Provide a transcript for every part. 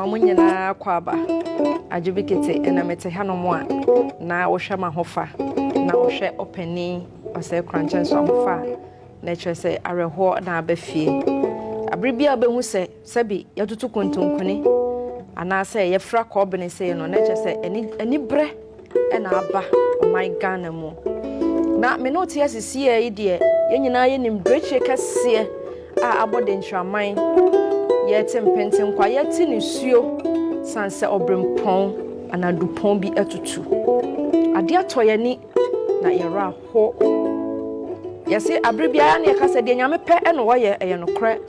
Mamunyana kwaba. Ajubikete enamete hanomwa na ohwe mahofa na ohwe openi ose kranchen so ahofa na chese areho na abafie. Abribia abehu se sebi yatutu kontonkuni anase yefra ko obene se no na chese eni bre na aba o my Ghana mu. Na me no tie asisi e de yenyina ye nim breche kase a abode ntraman yete mpenten kwa yete ni suo sanse obrempon anadupon bi atutu ade atoyani na yera ho yesi abribia na yakasa de nyame pe e no woye eye no kre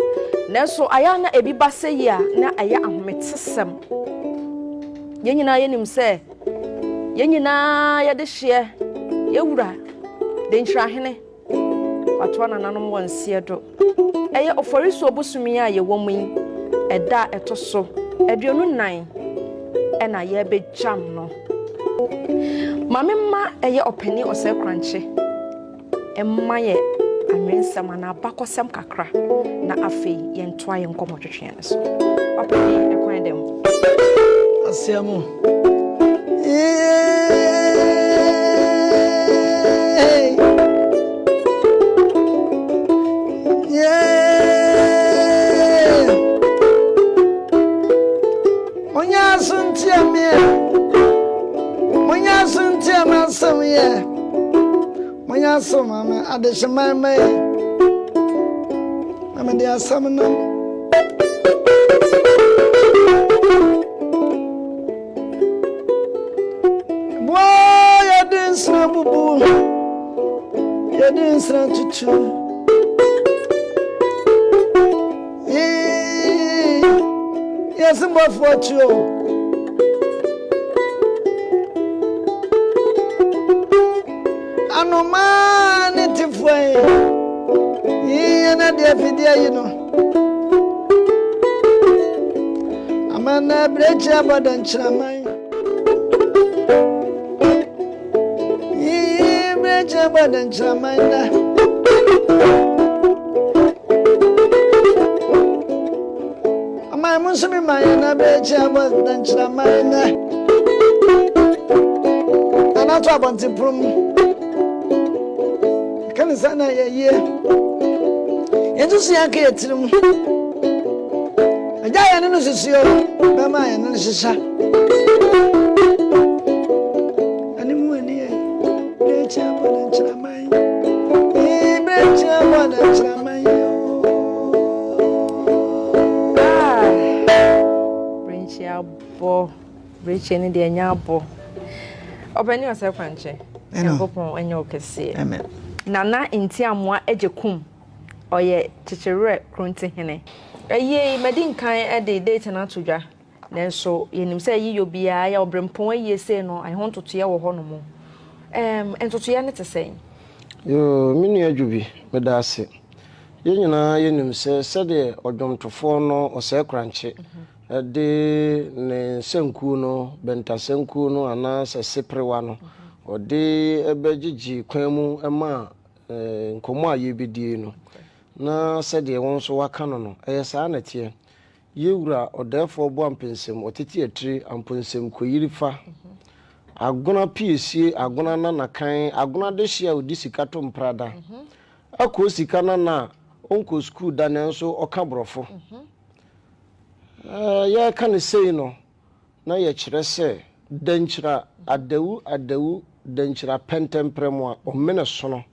nanso aya na ebi base yi a na aya ahometesem yenyina yenim se yenyina ye de hye yewura Denkyirahene watwa nananom wonsie do eye oforiso obusumi a ye womu eda etoso aduonu nan ena ye be jam no mamemma eye openi ose kranche emma ye anwensam na abakosem kakra na afei ye ntoa ye nkomotwetwe ne so openi ekwan dem asiamu Monya suntia masam ye Monya soma adeshama me Mama dia samna Boy ya dinsra bubu ya dinsra tutu Yes mbo fuacho Anoma netifwe yena dia fidia yino amana breche abadan chramai breche abadan chramai da amai musumi mayena breche abadan chramai da anato abonti prum sana ye yenzu yanke yetirim ajaya nenu sisiyo mama ya nenu sisa animu eni ye brecha bona chramai brecha bona chramai brecha ni de nya abo obani wase kwanche yakopon enye okese amen Nana inti amwa ejekum oye chichire Krontihene eye medinkan ede date na todwa nanso yenim se yiyo bia ya obrempon aye se no ai hontoto ye wo ho no mo entoto ye ne tesɛn yo minu adwubi medase yenyina yenim se sede odwomtofo no ose kranche de ne senku no bentasenku no ana se seprewa no ode ebegigi kwanu ema nkomo a yebedie no na sede won so waka no eyesa na tie yewura Ɔdɛɛfoɔ Boa Amponsem otiti etri Amponsem koyirifa agona piesie agona na kan agona de hia odisika to mprada akọ sika na onko school da ne nso oka brofo ya kan sei no na ye kire se denkyira adawu denkyira pentempremo a omene sono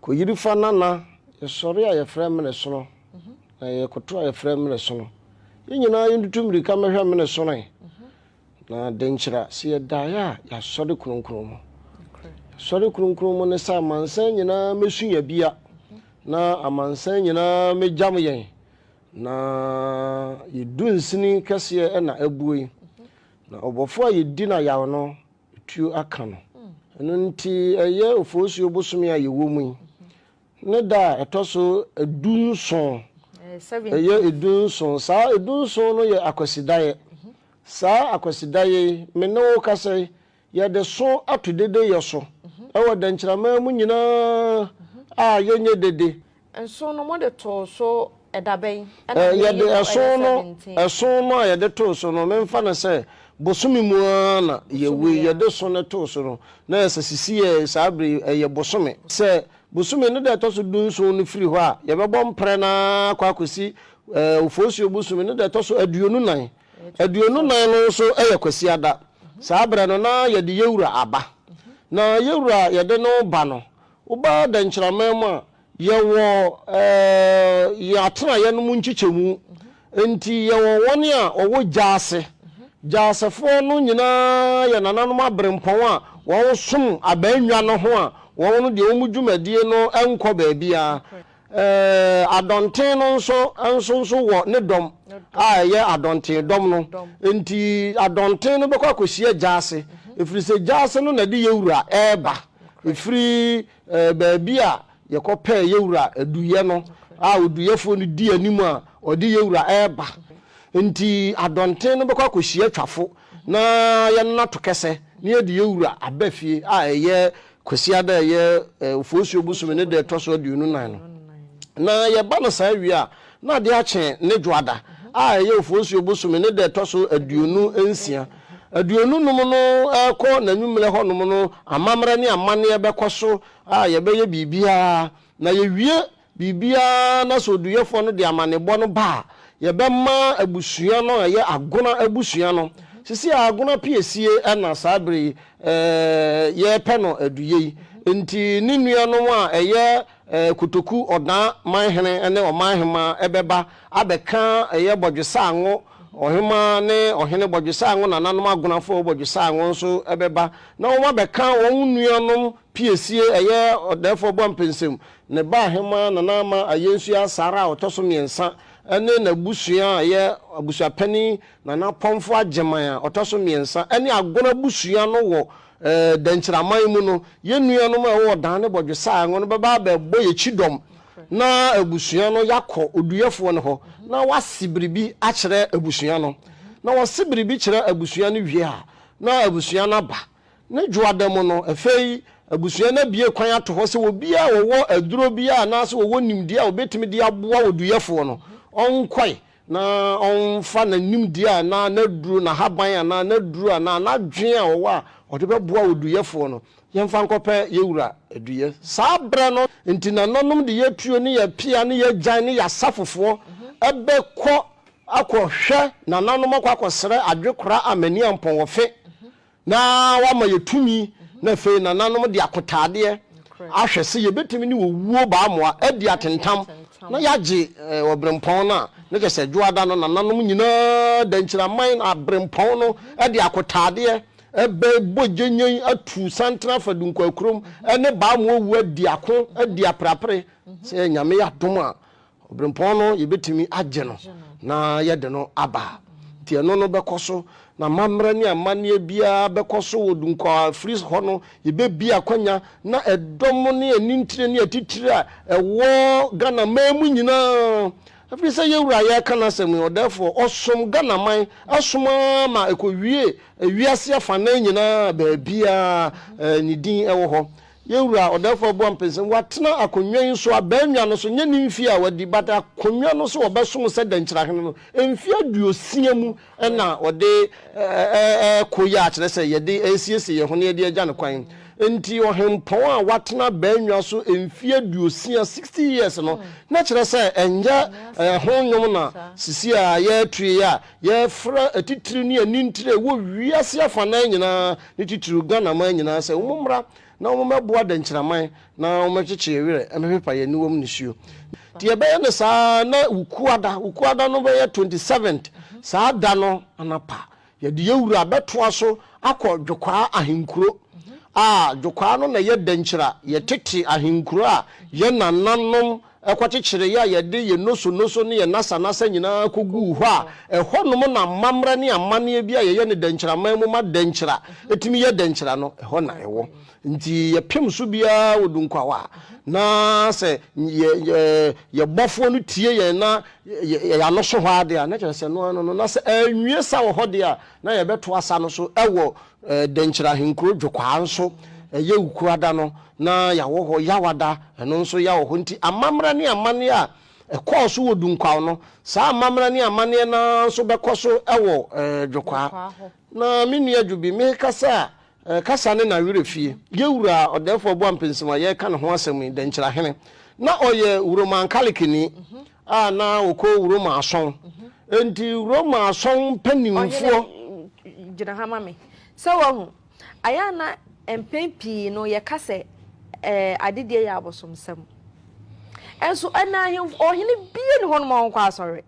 koyirifa nana ye sori a ye frɛ mene sono na ye koto a ye frɛ mene sono yenyina yendutumri ka mehwa mene sono na denkyira se ye daya ya sori kronkron sori kronkron mo ne sa mansan nyina mesunya bia na amansan nyina mejam yen na yedunsini kase na abuoi na obofo a yedi na yawo no tuo aka no eno nti eye ofosu obosumi a yewo mu ne da etoso edunson eye edunson sa edunson no ye akwasidaye sa akwasidaye me no kase ye de so atudede ye so ewo denkyirama mu nyina a yenye dede enso no mo de to so Edaben. Yɛde ɛso no a yɛde to so no memfa no sɛ bosome mu na yɛwe yɛde so no to so no na ɛsɛ sisi yɛ saa bere ɛyɛ bosome sɛ bosome no da ɛtɔ so dunso no firi hɔ a yɛbɛbɔ mpre na akɔsi ofosuo bosome no da ɛtɔ so aduonu nan no so ɛyɛ kwasi ada saa bere no na yɛde yɛwura aba na yɛwura yɛde no ba no woba Denkyirahene mu a yɛwɔ yɛatena yɛno mu nkyikyɛmu enti yɛwɔ wɔne a ɔwɔ jaasefo no nyinaa yɛ nananom abrempɔn a wɔn som abanwa no ho a wɔn no deɛ wɔn dwumadie no ɛnkɔ baabi a adɔnten no nso wɔ ne dɔm a ɛyɛ adɔnten dɔm no enti adɔnten no bɛkɔ akɔhyia jaase ɛfiri sɛ jaase no na de yɛwura ɛɛba ɛfiri baabi a yɛkɔpɛ yɛwura aduyɛ no a oduyɛfoɔ no di anim a ɔde yɛwura ɛɛba nti adɔnten no bɛkɔ akɔhyia twafo na yɛnna to kɛsɛ ne yɛde yɛwura aba fie a ɛyɛ kwasi da ɛyɛ ofosuo bosome ne da ɛtɔ so aduonu nan no na yɛba no saa wie a na ade akye ne dwoada a ɛyɛ ofosuo bosome ne da ɛtɔ so aduonu nsia aduonu nom no ɛkɔ n'anwummerɛ hɔ nom no amammerɛ ne amanneɛ bɛkɔ so a yɛbɛyɛ biribiara na yɛwie biribiara na sɛ oduyɛfoɔ no de amanebɔ no ba a yɛbɛma abusua no ɛyɛ agona abusua no sisi agona piesie ɛna saa bere yɛpɛ no aduye nti ne nuanom a ɛyɛ kotoku ɔdan manhene ɛne ɔmanhema ɛbɛba abɛka ɛyɛ bɔdwesa ango ɔhema ne ɔhene bɔdwesa ango nananom agonafo bɔdwesa ango nso ɛbɛba na wɔn abɛka wɔn nuanom piesie ɛyɛ Ɔdɛɛfoɔ Boa Amponsem ne ba hema nanama ayensu asara ɔtɔ so mmiɛnsa ɛne na busua ɛyɛ abusua pani nana pɔmfo agyeman a ɔtɔ so mmiɛnsa ɛne agona busua no wɔ Denkyirahene mu no yɛnuanom a ɛwɔ dan ne bɔdwesa ango no bɛba abɛbɔ yɛkyidɔm na abusua no yakɔ oduyɛfoɔ no hɔ na wasi biribi akyerɛ abusua no na wasi biribi kyerɛ abusua no wie a na abusua no aba ne dwoada mu no afei abusua na bie kwan ato hɔ sɛ obia wɔwɔ aduro bia na sɛ wɔwɔ nimdi a obetimi de aboa oduyɛfoɔ no ɔnkɔe na ɔmfa na nimdi a na duro na haban a na duro a na dwen a wɔwɔ a ɔde bɛboa oduyɛfoɔ no yɛmfa nkɔpɛ yɛwura aduyɛ saa brɛ no nti na nanom de yɛtuo ne yɛpia ne yɛgyan ne yɛasafofoɔ ɛbɛkɔ akɔhwɛ na nanom akɔsrɛ adwekora amani ampɔnwɔfe na wama yɛtumi na fei na nanom de akotaadeɛ ahwɛ sɛ yɛbɛtumi ne wɔwuo baamoa adi atentam na yɛagye ɔbrempɔn no a ne kyɛ sɛ dwoada no na nanom nyinaa Denkyirahene abrempɔn no de akotaadeɛ ɛbɛbɔ gyenyen atu santena fadunkwakurom ɛne baamoa wu adi ako adi aprapre sɛ nyame yɛ adom a ɔbrempɔn no yɛbɛtumi agye no na yɛde no aba nti ɛno no bɛkɔ so na mammerɛ ne amanneɛ biara bɛkɔ so wɔ dunkwa firi hɔ no yɛbɛbi akwanya na ɛdɔm ne anintire ne atitire a ɛwɔ Ghana man mu nyinaa afiri sɛ yɛwura yɛka no asɛm Ɔdɛɛfoɔ ɔsom Ghana man asoma ma ɛkɔwie wiase afana nyinaa baabia ne din ɛwɔ hɔ yɛwura Ɔdɛɛfoɔ Boa Amponsem watena akonnwa yi so abanwa no so nyɛ ne mfie a wadi bata akonnwa no so wɔbɛsom sɛ Denkyirahene no mfie aduosia mu ɛna ɔde kɔyɛ akyerɛ sɛ yɛde asiesie yɛ ho ne yɛde agya no kwan nti ɔhempɔn a watena banwa so mfie aduosia 60 years no na kyerɛ sɛ ɛnyɛ ho nwom na sisi a yɛatue a yɛfrɛ atitiri ne anintire wɔ wiase afana nyinaa ne titiri Ghana man nyinaa sɛ wɔmmra na wɔmɛboa Denkyirahene na wɔmɛkyekye werɛ ɛmɛpepa yɛ niwom nisuo ti yɛbɛyɛ ne saa na ukuada no bɛyɛ 27th saa da no anapa yɛde yɛwura bɛtoa so akɔ dwokwaa ahenkuro dwokwaa no na yɛ Denkyira yɛtete ahenkuro a yɛ nananom ɛkɔkyekyere yɛ a yɛde yɛ noso ne yɛ nasa nyinaa kɔgu hɔ a ɛhɔ nom na mammerɛ ne amanneɛ bi a yɛyɛ ne Denkyirahene mu ma Denkyira ɛtumi yɛ Denkyira no ɛhɔ na ɛwɔ nti yɛpem so biara wɔ dunkwawa na sɛ yɛbɔfoɔ no tie yɛn na yɛano so hɔ ade a na kyerɛ sɛ no na sɛ anwie sa wɔ hɔ deɛ a na yɛbɛto asa no so ɛwɔ Denkyirahene nkuro dwokwaa nso ɛyɛ ukuada no na yɛwɔ hɔ yawada ɛno nso yɛwɔ hɔ nti amammerɛ ne amanneɛ a ɛkɔɔ so wɔ dunkwaw no saa amamra ne amane na so bɛkɔ so ɛwɔ dwokwa na me nua dwubi me kasa kasa ne na werɛ fie yɛwura ɔdɛɛfoɔ Boa Amponsem yɛ ka ne ho asɛm Denkyirahene na ɔyɛ Roman Catholic ni na okɔ Roma ason enti Roma ason panimfoɔ gyina ha ma me sɛ wɔhu aya na empempi no yɛ kase adedie yɛ abosomsɛm enso ana ahemfo ohene bie ne hono ma nkɔ asɔre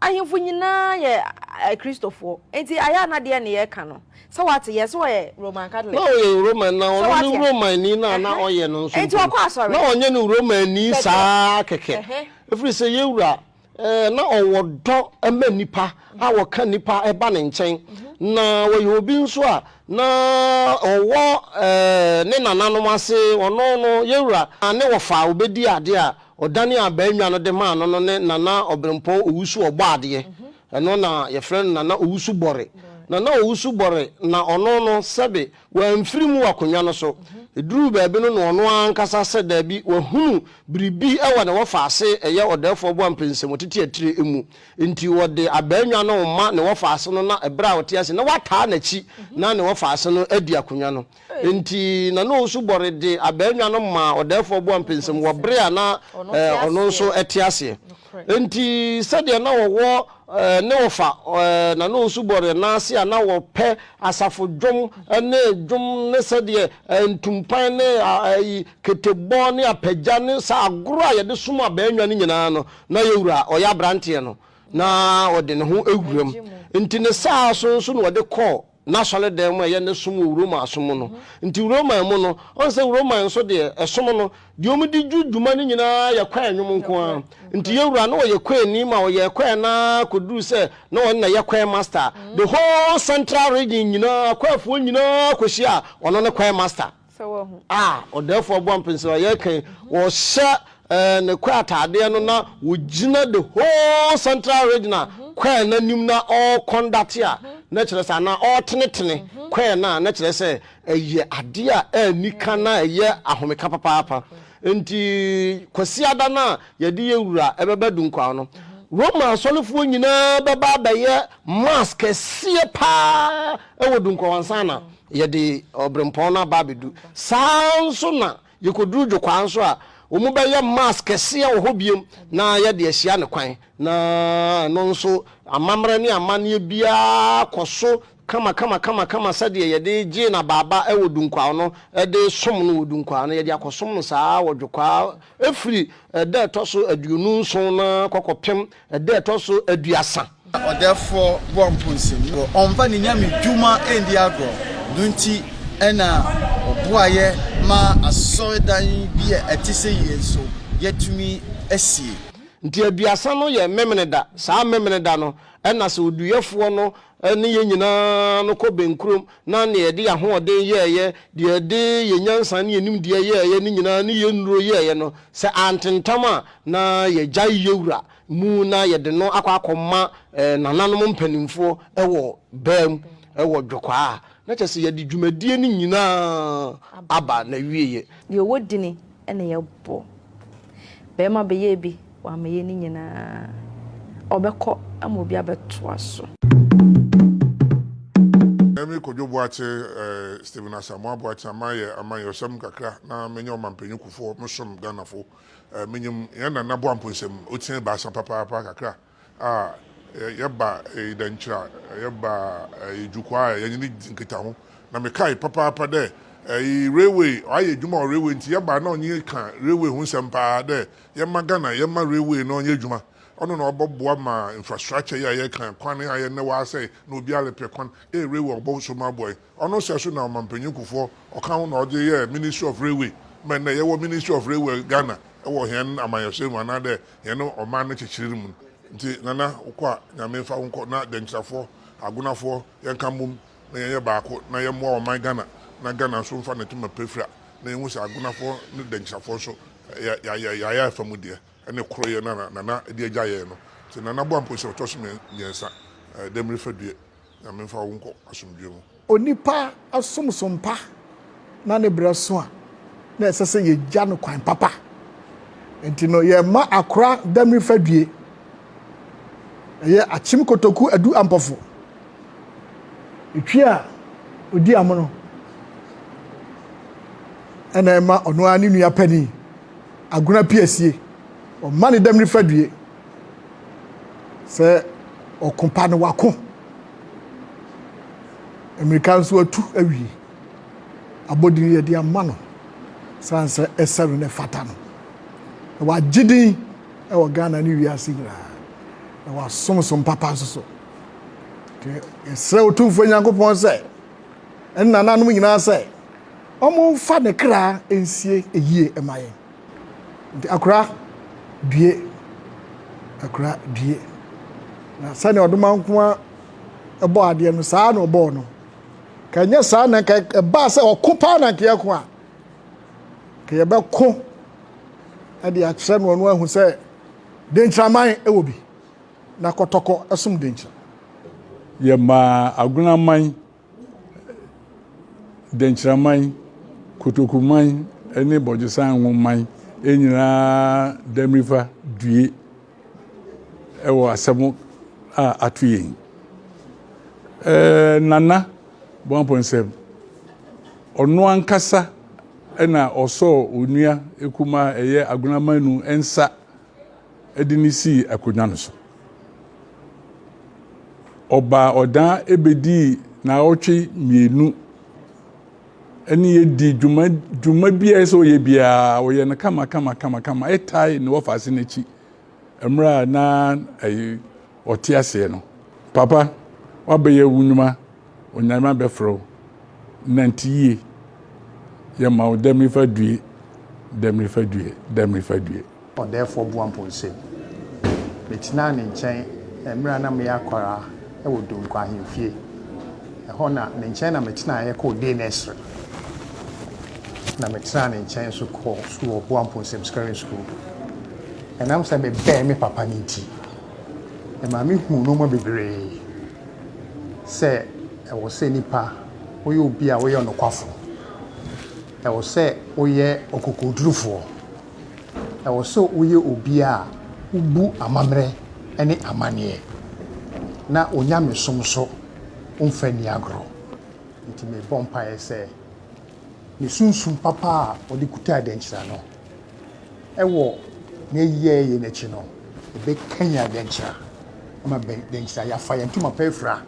ahemfo nyinaa yɛ Kristofo enti aya na de ne yɛ ka no sɛ wate yɛ so yɛ Roman Catholic no yɛ Roman na ɔno Roman ni na ɔyɛ no nso enti wakɔ asɔre na ɔnyɛ no Roman ni saa kɛkɛ efiri sɛ yɛwura na ɔwɔ dɔ ɛma nipa a wɔka nipa ɛba ne nkyɛn na wɔyɛ obi nso a na ɔwɔ ne nananom ase ɔno no yɛwura ne wɔfa obedi ade a ɔdane abaanwa no de ma no ne nana ɔbrempɔn owusu ɔbɔ adeɛ ɛno na yɛfrɛ no nana owusu bɔre nana owusu bɔre na ɔno no sɛbe wɔamfiri mu akonnwa no so eduru baabi no ɔno ankasa sɛ daabi wahunu biribi ɛwɔ ne wɔfa ase ɛyɛ ɔdɛɛfoɔ Boa Amponsem tete atire emu nti wɔde abaanwa no ma ne wɔfa ase no na ɛbra a wɔte ase na wataa n'akyi na ne wɔfa ase no adi akonnwa no nti na no owusu bɔre de abaanwa no ma ɔdɛɛfoɔ Boa Amponsem wɔ bere a na ɔno nso ɛte ase nti sɛdeɛ na wɔwɔ ne wɔfa na no owusu bɔre na ase a na wɔpɛ asafo dwom ne dwom ne sɛdeɛ ntumpan ne ketebɔ ne apagya ne sa agoro a yɛde som abaanwa no nyinaa no na yɛwura ɔyɛ abranteɛ no na ɔde ne ho ewuram nti ne saa so nso na wɔde kɔɔ nasɔle dan mu ɛyɛ ne som wɔ Roma asom no nti Roma mu no ɔn sɛ Roma nso deɛ ɛsom no deɛ ɔmo de dwuma no nyinaa yɛ kwa nwom nko a nti yɛwura na ɔyɛ kwa ni ma ɔyɛ kwa na koduru sɛ na ɔn na yɛ kwa master the whole central region nyinaa kwafoɔ nyinaa kɔhyia ɔno ne kwa master ɔdɛɛfoɔ Boa Amponsem yɛ kan wɔhyɛ ne kwa ataadeɛ no na wɔgyina the whole central region a kwa na nim na ɔkɔndate a na kyerɛ sɛ na ɔtenetene kwa na kyerɛ sɛ ɛyɛ ade a anika na ɛyɛ ahomeka papaapa nti kwasiada na yɛde yɛwura ɛbɛbɛ dunkwa no Roma asɔlefoɔ nyinaa bɛba bɛyɛ mask kɛseɛ paa ɛwɔ dunkwa wansana yɛde ɔbrempɔn na ba bedu saa nso na yɛkɔduru dwokwa nso a omu bɛyɛ mask kɛseɛ wɔ hɔ biem na yɛde ahyia ne kwan na no nso amamra ne amane bia kɔso kama sɛdeɛ yɛde gye na baba ɛwɔ dunkwa no ɛde som no wɔ dunkwa no yɛde akɔsom no saa wɔ dwokwa efiri ɛda ɛtɔ so 27 na kɔkɔpem ɛda ɛtɔ so 30 ɔdɛɛfoɔ Boa Amponsem ɔmfa ne nyame dwuma ɛndi agorɔ dunti ɛna ɔboayɛ ma asɔredan bi a ɛte sɛ yie nso yɛtumi asie nti 30 no yɛ memene da saa memene da no ɛna sɛ oduyɛfoɔ no ne yɛ nyinaa no kɔ benkurom na ne yɛde ahoɔden yɛɛyɛ deɛ yɛde yɛ nyansa ne yɛnim deɛ yɛɛyɛ ne nyinaa ne yɛ nnuro yɛɛyɛ no sɛ antentam a na yɛgya yɛwura mu na yɛde no akɔma nananom mpanimfoɔ ɛwɔ bam ɛwɔ dwokwa na kyɛ sɛ yɛde dwumadie no nyinaa aba na wieyɛ deɛ wɔ dini ɛna yɛbɔ bɛrima bɛyɛ bi wamɛyɛ ne nyinaa ɔbɛkɔ ama obi abɛtoa so Emi kojo boache Stephen Asamoah boache amaye osem kakra na menye omampanyu kufo musom Ghanafo menyem yana na Boa Amponsem otin ba san papa kakra yeba Denkyira yeba ejukwa yanyini nkita ho na mekai papa de railway aye djuma railway nti yeba na onye kan railway hu sempa de yema Ghana yema railway na onye djuma ono na oboboa ma infrastructure ya ye kan kwan ya ne wa say na obi alepɛ kwan railway obo so ma boy ono se so na omampanyu kufo okan na ode ye Ministry of Railway men na ye wo Ministry of Railway Ghana e wo hen amayose mu na de ye no oman na chichiri mu nti nana ukwa nyame fa wonko na Denkyirafo agunafo ye kan mum na ye baako na ye mo oman Ghana na Ghana so mfa na tuma pefra na ye hu se agunafo ne Denkyirafo so ya famu de ene kroye na de agya ye no ti na Boa Amponsem to so me yensa demri fadue na me fa wonko asomdwe mu onipa asomsompa na ne braso a na esese ye gya no kwan papa enti no ye ma akora damri fadue ye achim kotoku adu ampofo etwi a odi amono ena ma ono ani nua pani aguna piesie o mani damri fadue se okompa no wako American so atu awie abodi ye dia mano sanse esaru ne fata no wa gidin e wo Ghana ni wiase nyina na wa somsom papa so ke esre otumfo nyankopon se enna nanom nyina se omo fa ne kra ensie eyie emaye nti akura due na sane odoma nko ebo ade no saa na obo no kanya saa na ka ba se okopa na ke ko a ke ye be ko ade a kire no ahu se Denkyirahene e wo bi na kotoko esum Denkyira ye ma agunaman Denkyirahene kotokuman ene bojesan woman enyina damrifa due ewo asemo a atuye nana Boa Amponsem ono ankasa ena oso onua ekuma eye agunamanu ensa edinisi akonwa no so oba odan ebedi na otwe mienu eni yedi dwuma bia so ye bia wo ye na kama etai ne wofase nachi emra na ayi otiase no papa wabeye wunuma onyama befro nantiye ya ma damrifa due Ɔdɛɛfoɔ Boa Amponsem metina ne nkyɛn emra na me akwara e wo Donko ahemfie ɛhɔ na ne nkyɛn na metina ye kɔ day nursery na metina ne nkyɛn so kɔ so Boa Amponsem secondary school enam sɛ me bɛɛ me papa ne nti e ma me hu no mo bebree sɛ ɛwɔ sɛ nipa woyɛ obi a woyɛ nokwafo ɛwɔ sɛ woyɛ okokodurufo ɛwɔ sɛ woyɛ obi a ubu amamre ɛne amaneɛ na onyame som so omfa ni agro nti me bompa yɛ sɛ ne sunsun papa a ɔde kuta Denkyira no ɛwɔ ne yeye n'akyi no ebe kanya Denkyira ama Denkyira ya fa yɛntuma pɛfra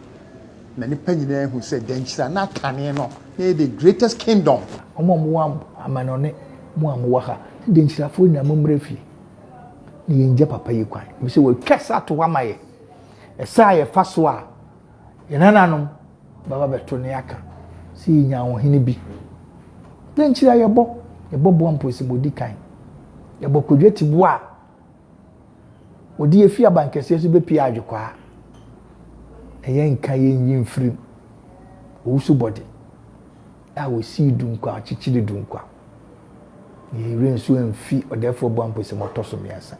na nipa nyina hu sɛ Denkyira na kane no na the greatest kingdom omo amanone mo amwa ha Denkyirafo na momre fi ne yenje papa yi kwan bi se wo twasa to wamaye esa ye fa so a yenananom baba beto ne aka si nya wo hene bi Denkyira yebo Boa Amponsem odi kan yebo kodweti bo a odi efi abankese so be pia adwekwa eyen kan yen mfrim owusu body a wo si dunkwa chichiri dunkwa ye rensu emfi Ɔdɛɛfoɔ Boa Amponsem otoso miasa